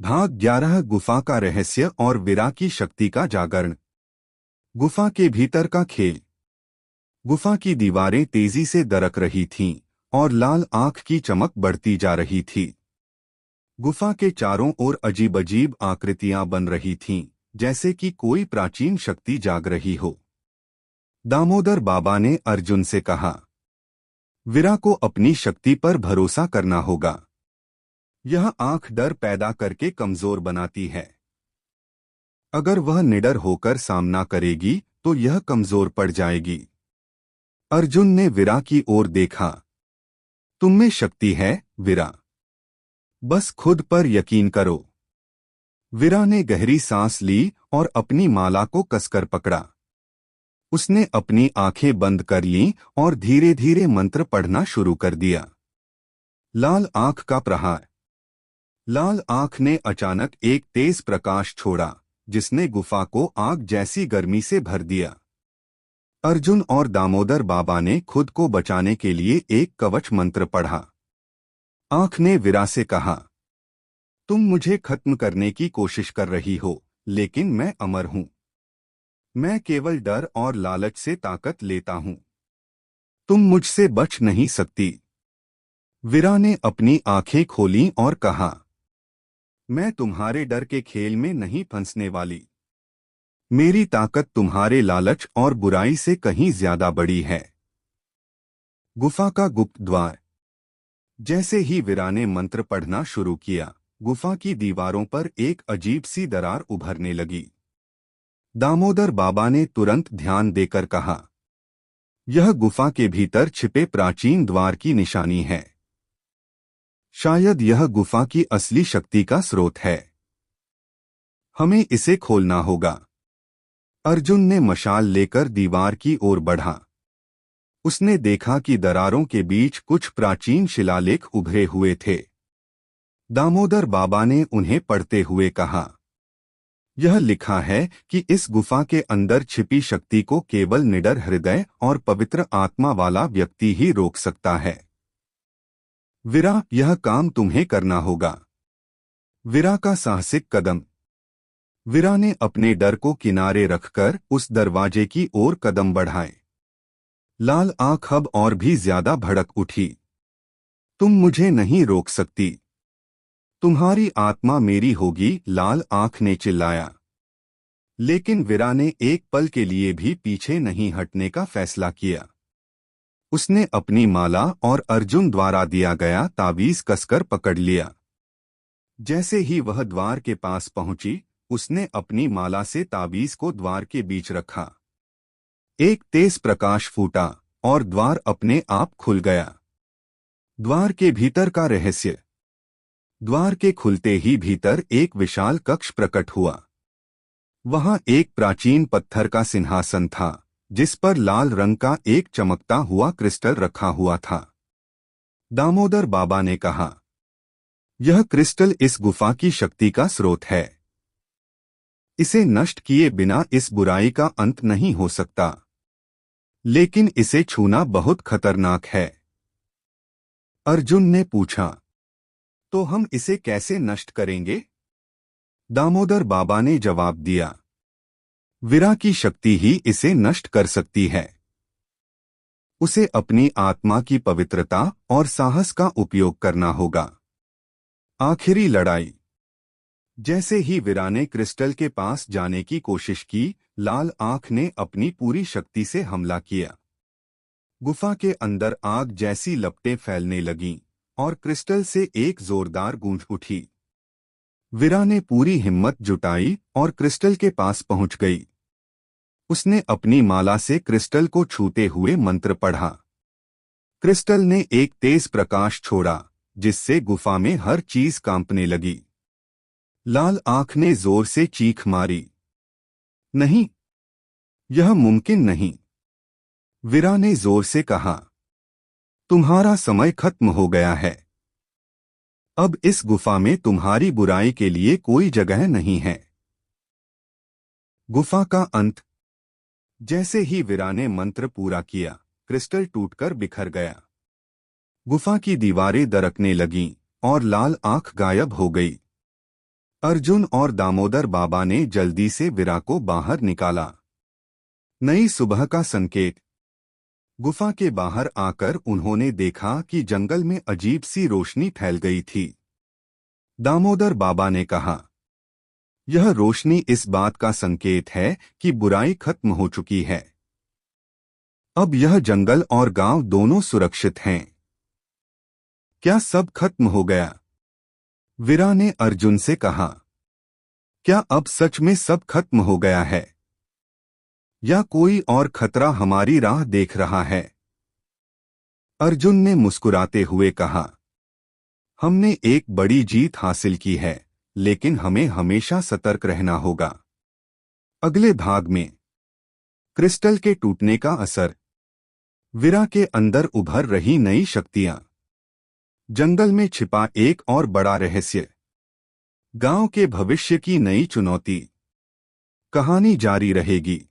भाग 11 गुफा का रहस्य और वीरा की शक्ति का जागरण। गुफा के भीतर का खेल। गुफा की दीवारें तेजी से दरक रही थीं और लाल आंख की चमक बढ़ती जा रही थी। गुफा के चारों ओर अजीब अजीब आकृतियां बन रही थीं, जैसे कि कोई प्राचीन शक्ति जाग रही हो। दामोदर बाबा ने अर्जुन से कहा, वीरा को अपनी शक्ति पर भरोसा करना होगा। यह आंख डर पैदा करके कमजोर बनाती है। अगर वह निडर होकर सामना करेगी तो यह कमजोर पड़ जाएगी। अर्जुन ने वीरा की ओर देखा। तुम में शक्ति है, वीरा। बस खुद पर यकीन करो। वीरा ने गहरी सांस ली और अपनी माला को कसकर पकड़ा। उसने अपनी आंखें बंद कर लीं और धीरे धीरे मंत्र पढ़ना शुरू कर दिया। लाल आंख का प्रहार। लाल आंख ने अचानक एक तेज प्रकाश छोड़ा, जिसने गुफा को आग जैसी गर्मी से भर दिया। अर्जुन और दामोदर बाबा ने खुद को बचाने के लिए एक कवच मंत्र पढ़ा। आंख ने वीरा से कहा, तुम मुझे खत्म करने की कोशिश कर रही हो, लेकिन मैं अमर हूं। मैं केवल डर और लालच से ताकत लेता हूं। तुम मुझसे बच नहीं सकती। वीरा ने अपनी आंखें खोलीं और कहा, मैं तुम्हारे डर के खेल में नहीं फंसने वाली। मेरी ताकत तुम्हारे लालच और बुराई से कहीं ज्यादा बड़ी है। गुफा का गुप्त द्वार। जैसे ही वीरा ने मंत्र पढ़ना शुरू किया, गुफा की दीवारों पर एक अजीब सी दरार उभरने लगी। दामोदर बाबा ने तुरंत ध्यान देकर कहा, यह गुफा के भीतर छिपे प्राचीन द्वार की निशानी है। शायद यह गुफा की असली शक्ति का स्रोत है। हमें इसे खोलना होगा। अर्जुन ने मशाल लेकर दीवार की ओर बढ़ा। उसने देखा कि दरारों के बीच कुछ प्राचीन शिलालेख उभरे हुए थे। दामोदर बाबा ने उन्हें पढ़ते हुए कहा, यह लिखा है कि इस गुफा के अंदर छिपी शक्ति को केवल निडर हृदय और पवित्र आत्मा वाला व्यक्ति ही रोक सकता है। वीरा, यह काम तुम्हें करना होगा। वीरा का साहसिक कदम। वीरा ने अपने डर को किनारे रखकर उस दरवाजे की ओर कदम बढ़ाए। लाल आंख अब और भी ज्यादा भड़क उठी। तुम मुझे नहीं रोक सकती। तुम्हारी आत्मा मेरी होगी, लाल आंख ने चिल्लाया। लेकिन वीरा ने एक पल के लिए भी पीछे नहीं हटने का फैसला किया। उसने अपनी माला और अर्जुन द्वारा दिया गया तावीज कसकर पकड़ लिया। जैसे ही वह द्वार के पास पहुंची, उसने अपनी माला से तावीज को द्वार के बीच रखा। एक तेज प्रकाश फूटा और द्वार अपने आप खुल गया। द्वार के भीतर का रहस्य। द्वार के खुलते ही भीतर एक विशाल कक्ष प्रकट हुआ। वहां एक प्राचीन पत्थर का सिंहासन था, जिस पर लाल रंग का एक चमकता हुआ क्रिस्टल रखा हुआ था। दामोदर बाबा ने कहा, यह क्रिस्टल इस गुफा की शक्ति का स्रोत है। इसे नष्ट किए बिना इस बुराई का अंत नहीं हो सकता। लेकिन इसे छूना बहुत खतरनाक है। अर्जुन ने पूछा, तो हम इसे कैसे नष्ट करेंगे? दामोदर बाबा ने जवाब दिया, वीरा की शक्ति ही इसे नष्ट कर सकती है। उसे अपनी आत्मा की पवित्रता और साहस का उपयोग करना होगा। आखिरी लड़ाई। जैसे ही वीरा ने क्रिस्टल के पास जाने की कोशिश की, लाल आंख ने अपनी पूरी शक्ति से हमला किया। गुफा के अंदर आग जैसी लपटें फैलने लगीं और क्रिस्टल से एक जोरदार गूंज उठी। वीरा ने पूरी हिम्मत जुटाई और क्रिस्टल के पास पहुंच गई। उसने अपनी माला से क्रिस्टल को छूते हुए मंत्र पढ़ा। क्रिस्टल ने एक तेज प्रकाश छोड़ा, जिससे गुफा में हर चीज कांपने लगी। लाल आंख ने जोर से चीख मारी, नहीं, यह मुमकिन नहीं। वीरा ने जोर से कहा, तुम्हारा समय खत्म हो गया है। अब इस गुफा में तुम्हारी बुराई के लिए कोई जगह नहीं है। गुफा का अंत। जैसे ही वीरा ने मंत्र पूरा किया, क्रिस्टल टूटकर बिखर गया। गुफा की दीवारें दरकने लगीं और लाल आंख गायब हो गई। अर्जुन और दामोदर बाबा ने जल्दी से वीरा को बाहर निकाला। नई सुबह का संकेत। गुफा के बाहर आकर उन्होंने देखा कि जंगल में अजीब सी रोशनी फैल गई थी। दामोदर बाबा ने कहा, यह रोशनी इस बात का संकेत है कि बुराई खत्म हो चुकी है। अब यह जंगल और गांव दोनों सुरक्षित हैं। क्या सब खत्म हो गया? वीरा ने अर्जुन से कहा, क्या अब सच में सब खत्म हो गया है या कोई और खतरा हमारी राह देख रहा है? अर्जुन ने मुस्कुराते हुए कहा, हमने एक बड़ी जीत हासिल की है, लेकिन हमें हमेशा सतर्क रहना होगा। अगले भाग में क्रिस्टल के टूटने का असर, वीरा के अंदर उभर रही नई शक्तियां, जंगल में छिपा एक और बड़ा रहस्य, गांव के भविष्य की नई चुनौती। कहानी जारी रहेगी।